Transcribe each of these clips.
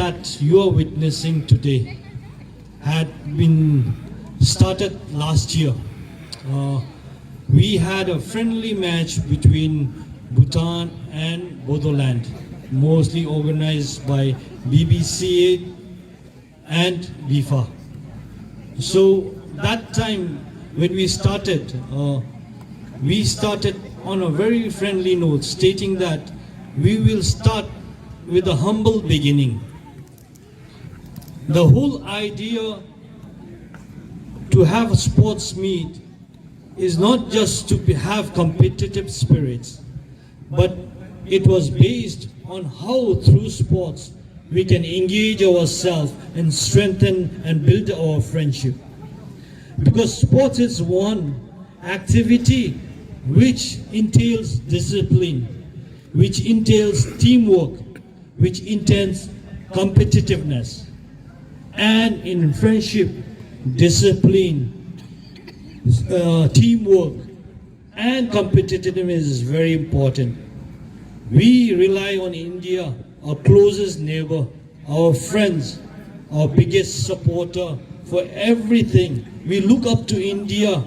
that you are witnessing today had been started last year. We had a friendly match between Bhutan and Bodoland, mostly organized by Bbca and Bifa. So that time when we started on a very friendly note, stating that we will start with a humble beginning. The whole idea to have a sports meet is not just to have competitive spirits, but it was based on how through sports we can engage ourselves and strengthen and build our friendship. Because sports is one activity which entails discipline, which entails teamwork, which entails competitiveness. And in friendship, discipline, teamwork, and competitiveness is very important. We rely on India, our closest neighbor, our friends, our biggest supporter for everything. We look up to India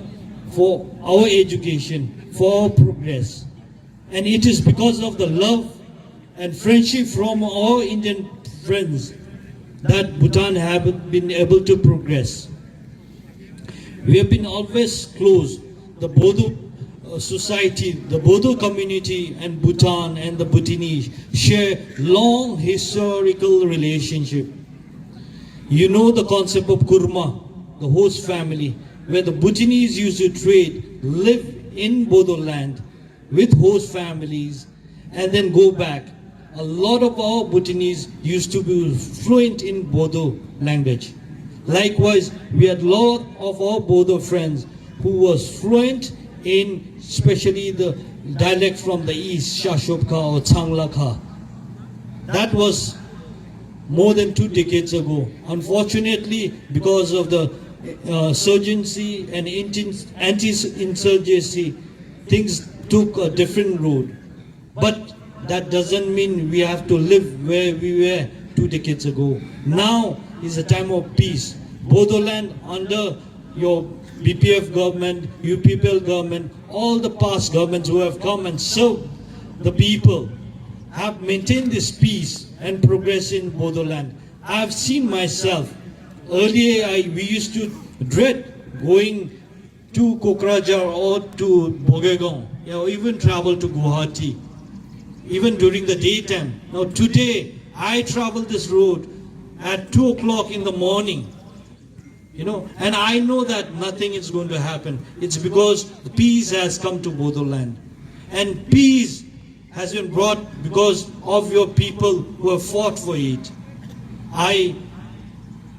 for our education, for our progress. And it is because of the love and friendship from our Indian friends that Bhutan have been able to progress. We have been always close. The Bodo society, the Bodo community and Bhutan and the Bhutanese share long historical relationship. You know the concept of Kurma, the host family, where the Bhutanese used to trade, live in Bodo land with host families and then go back. A lot of our Bhutanese used to be fluent in Bodo language. Likewise, we had a lot of our Bodo friends who was fluent in especially the dialect from the east, Shashopka or Changlaka. That was more than 2 decades ago. Unfortunately, because of the insurgency and anti-insurgency, things took a different road. But that doesn't mean we have to live where we were 2 decades ago. Now is a time of peace. Bodoland under your BPF government, UPPL government, all the past governments who have come and served the people have maintained this peace and progress in Bodoland. I have seen myself. Earlier we used to dread going to Kokrajhar or to Bogegong, even travel to Guwahati, even during the daytime. Now today I travel this road at 2 o'clock in the morning. And I know that nothing is going to happen. It's because the peace has come to Bodoland. And peace has been brought because of your people who have fought for it. I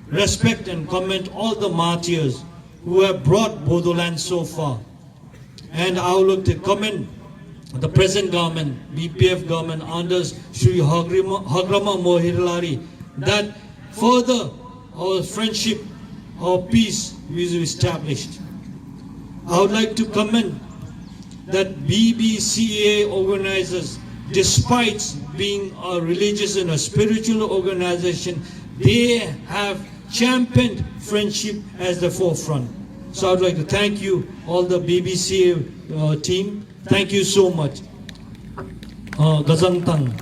respect and commend all the martyrs who have brought Bodoland so far. And I would like to commend the present government, BPF government under Shri Hagrama Mohirlari, that further our friendship, our peace is established. I would like to commend that Bbca organizers, despite being a religious and a spiritual organization, they have championed friendship as the forefront. So I would like to thank you, all the Bbca team. Thank you so much. Gazantang.